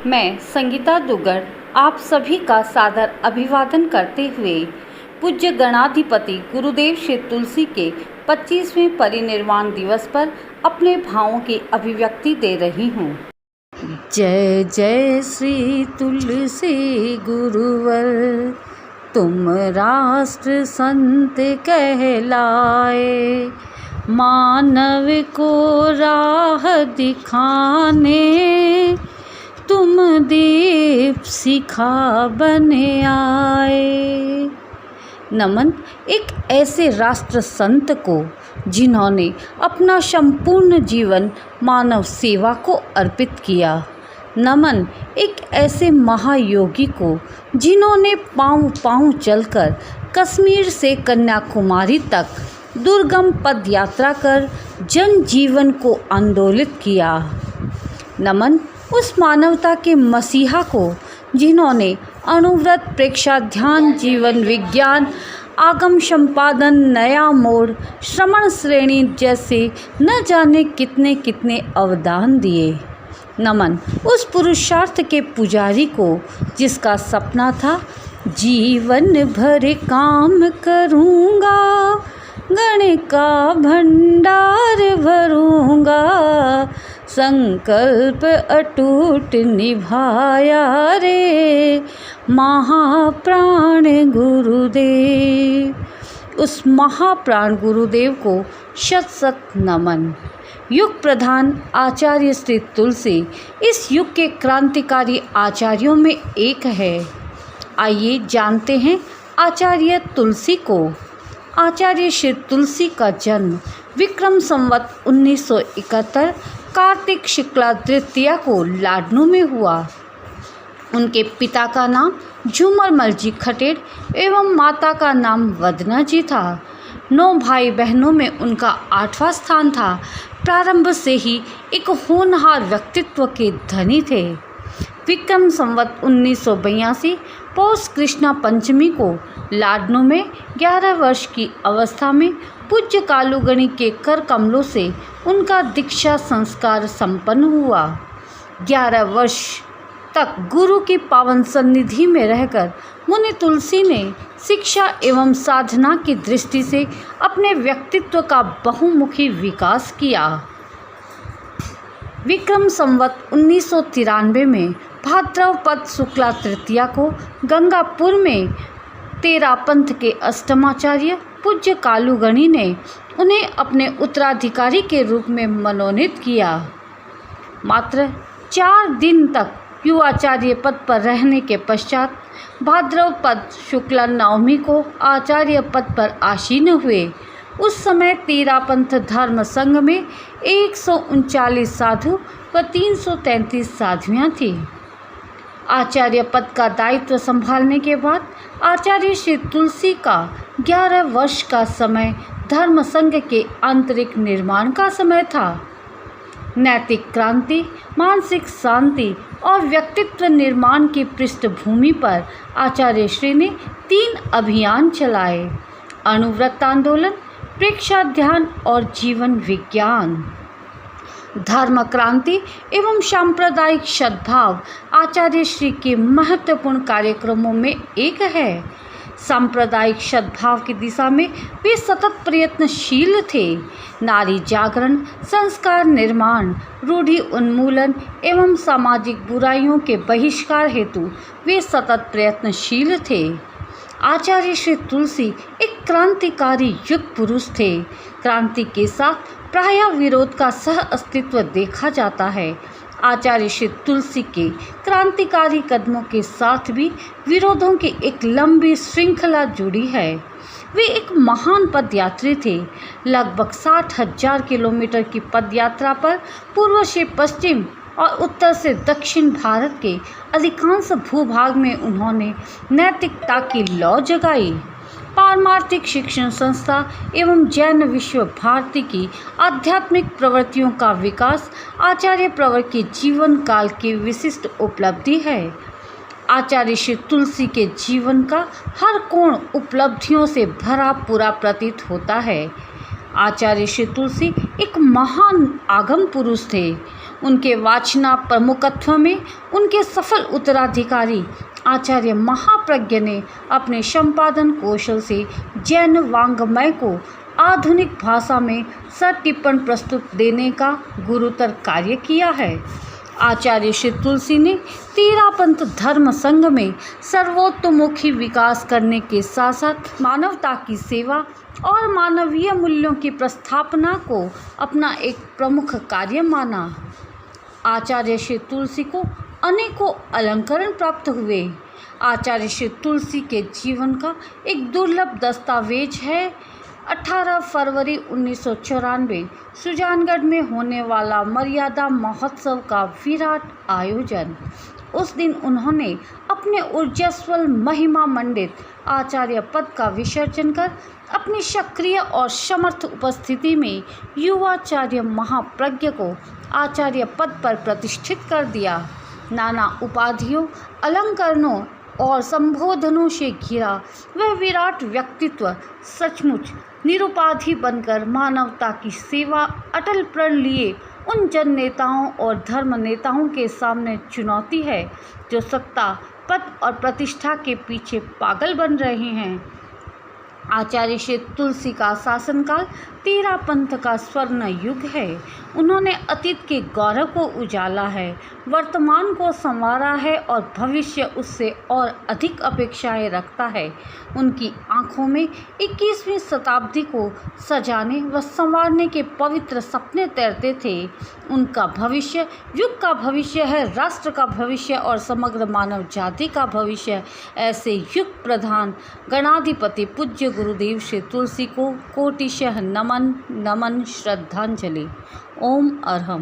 मैं संगीता दुग्गड़ आप सभी का सादर अभिवादन करते हुए पूज्य गणाधिपति गुरुदेव श्री तुलसी के 25वें परिनिर्वाण दिवस पर अपने भावों की अभिव्यक्ति दे रही हूँ। जय जय श्री तुलसी गुरुवर, तुम राष्ट्र संत कहलाए। मानव को राह दिखाने तुम दीप शिखा बने आए। नमन एक ऐसे राष्ट्र संत को जिन्होंने अपना संपूर्ण जीवन मानव सेवा को अर्पित किया। नमन एक ऐसे महायोगी को जिन्होंने पाँव पाँव चलकर कश्मीर से कन्याकुमारी तक दुर्गम पद यात्रा कर जन जीवन को आंदोलित किया। नमन उस मानवता के मसीहा को जिन्होंने अनुव्रत, प्रेक्षा, ध्यान, जीवन विज्ञान, आगम संपादन, नया मोड़, श्रवण श्रेणी जैसे न जाने कितने कितने अवदान दिए। नमन उस पुरुषार्थ के पुजारी को जिसका सपना था जीवन भर काम करूँगा, गण का भंडार भरूँगा, संकल्प अटूट निभाया रे महाप्राण गुरुदेव। उस महाप्राण गुरुदेव को शत शत नमन। युग प्रधान आचार्य श्री तुलसी इस युग के क्रांतिकारी आचार्यों में एक है। आइए जानते हैं आचार्य तुलसी को। आचार्य श्री तुलसी का जन्म विक्रम संवत 1971 कार्तिक शुक्ला तृतीया को लाडनू में हुआ। उनके पिता का नाम झूमरमल जी खटेड़ एवं माता का नाम वदना जी था। 9 भाई बहनों में उनका 8वां स्थान था। प्रारंभ से ही एक होनहार व्यक्तित्व के धनी थे। विक्रम संवत 1982 पौष कृष्णा पंचमी को लाडनू में 11 वर्ष की अवस्था में पूज्य कालूगणी के कर कमलों से उनका दीक्षा संस्कार संपन्न हुआ। 11 वर्ष तक गुरु की पावन सन्निधि में रहकर मुनि तुलसी ने शिक्षा एवं साधना की दृष्टि से अपने व्यक्तित्व का बहुमुखी विकास किया। विक्रम संवत 1993 में भाद्रपद शुक्ला तृतीया को गंगापुर में तेरा पंथ के अष्टमाचार्य पूज्य कालूगणी ने उन्हें अपने उत्तराधिकारी के रूप में मनोनीत किया। मात्र 4 दिन तक युवाचार्य पद पर रहने के पश्चात भाद्रपद शुक्ला नवमी को आचार्य पद पर आसीन हुए। उस समय तेरापंथ धर्म संघ में 139 साधु व 333 साधुआं थीं। आचार्य पद का दायित्व संभालने के बाद आचार्य श्री तुलसी का 11 वर्ष का समय धर्म संघ के आंतरिक निर्माण का समय था। नैतिक क्रांति, मानसिक शांति और व्यक्तित्व निर्माण की पृष्ठभूमि पर आचार्य श्री ने 3 अभियान चलाए: अनुव्रत आंदोलन, प्रेक्षा ध्यान और जीवन विज्ञान। धर्म क्रांति एवं सांप्रदायिक सद्भाव आचार्य श्री के महत्वपूर्ण कार्यक्रमों में एक है। सांप्रदायिक सद्भाव की दिशा में वे सतत प्रयत्नशील थे। नारी जागरण, संस्कार निर्माण, रूढ़ि उन्मूलन एवं सामाजिक बुराइयों के बहिष्कार हेतु वे सतत प्रयत्नशील थे। आचार्य श्री तुलसी एक क्रांतिकारी युग पुरुष थे। क्रांति के साथ प्रायः विरोध का सह अस्तित्व देखा जाता है। आचार्य श्री तुलसी के क्रांतिकारी कदमों के साथ भी विरोधों की एक लंबी श्रृंखला जुड़ी है। वे एक महान पदयात्री थे। लगभग 60,000 किलोमीटर की पदयात्रा पर पूर्व से पश्चिम और उत्तर से दक्षिण भारत के अधिकांश भूभाग में उन्होंने नैतिकता की लौ जगाई। पारमार्थिक शिक्षण संस्था एवं जैन विश्व भारती की आध्यात्मिक प्रवृत्तियों का विकास आचार्य प्रवर के जीवन काल की विशिष्ट उपलब्धि है। आचार्य श्री तुलसी के जीवन का हर कोण उपलब्धियों से भरा पूरा प्रतीत होता है। आचार्य श्री तुलसी एक महान आगम पुरुष थे। उनके वाचना प्रमुखत्व में उनके सफल उत्तराधिकारी आचार्य महाप्रज्ञ ने अपने संपादन कौशल से जैन वाङ्मय को आधुनिक भाषा में सटीपन प्रस्तुत देने का गुरुतर कार्य किया है। आचार्य श्री तुलसी ने तेरापंथ धर्म संघ में सर्वतोमुखी विकास करने के साथ साथ मानवता की सेवा और मानवीय मूल्यों की प्रस्थापना को अपना एक प्रमुख कार्य माना। आचार्य श्री तुलसी को अनेकों अलंकरण प्राप्त हुए। आचार्य श्री तुलसी के जीवन का एक दुर्लभ दस्तावेज है 18 फरवरी 1994 सुजानगढ़ में होने वाला मर्यादा महोत्सव का विराट आयोजन। उस दिन उन्होंने अपने ऊर्जास्वल महिमा मंडित आचार्य पद का विसर्जन कर अपनी सक्रिय और समर्थ उपस्थिति में युवाचार्य महाप्रज्ञ को आचार्य पद पर प्रतिष्ठित कर दिया। नाना उपाधियों, अलंकरणों और संबोधनों से घिरा वह विराट व्यक्तित्व सचमुच निरुपाधि बनकर मानवता की सेवा अटल प्रण लिए उन जन नेताओं और धर्म नेताओं के सामने चुनौती है जो सत्ता, पद और प्रतिष्ठा के पीछे पागल बन रहे हैं। आचार्य श्री तुलसी का शासनकाल तेरापंथ का स्वर्ण युग है। उन्होंने अतीत के गौरव को उजाला है, वर्तमान को संवारा है और भविष्य उससे और अधिक अपेक्षाएं रखता है। उनकी आंखों में 21वीं शताब्दी को सजाने व संवारने के पवित्र सपने तैरते थे। उनका भविष्य युग का भविष्य है, राष्ट्र का भविष्य और समग्र मानव जाति का भविष्य। ऐसे युग प्रधान गणाधिपति पूज्य गुरुदेव श्री तुलसी को कोटिशः नमन नमन श्रद्धांजलि। ओम अरहम।